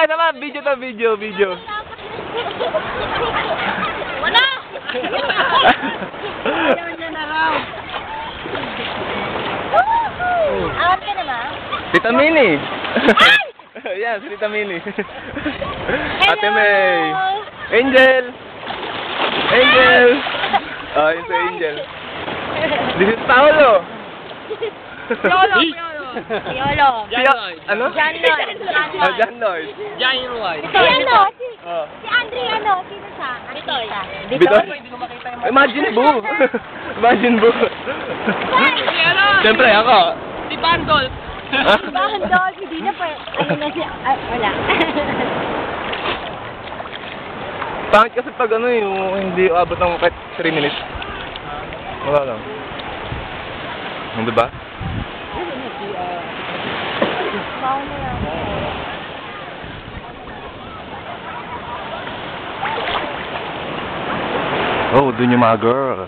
isa pa. Video to, video. Wala! Awat ka naman? Tita Minnie. Yan, si Tita Minnie. Ate May. Angel. Oh, yun si Angel. This is Paolo. Piolo. Ano? John Lloyd. John Lloyd. Si ano? Oh. Si Andre ano? Sino siya? Bitoy. Bitoy? Imagine Boo. Siyempre, ako. Si Bandol. Bandol. Hindi na po. Ayun na siya. Ay, wala. Pangit kasi pag ano yung hindi abot ng kahit 3 minutes. Wala lang. Diba? Baon na lang. Oh, dun yung mga girl.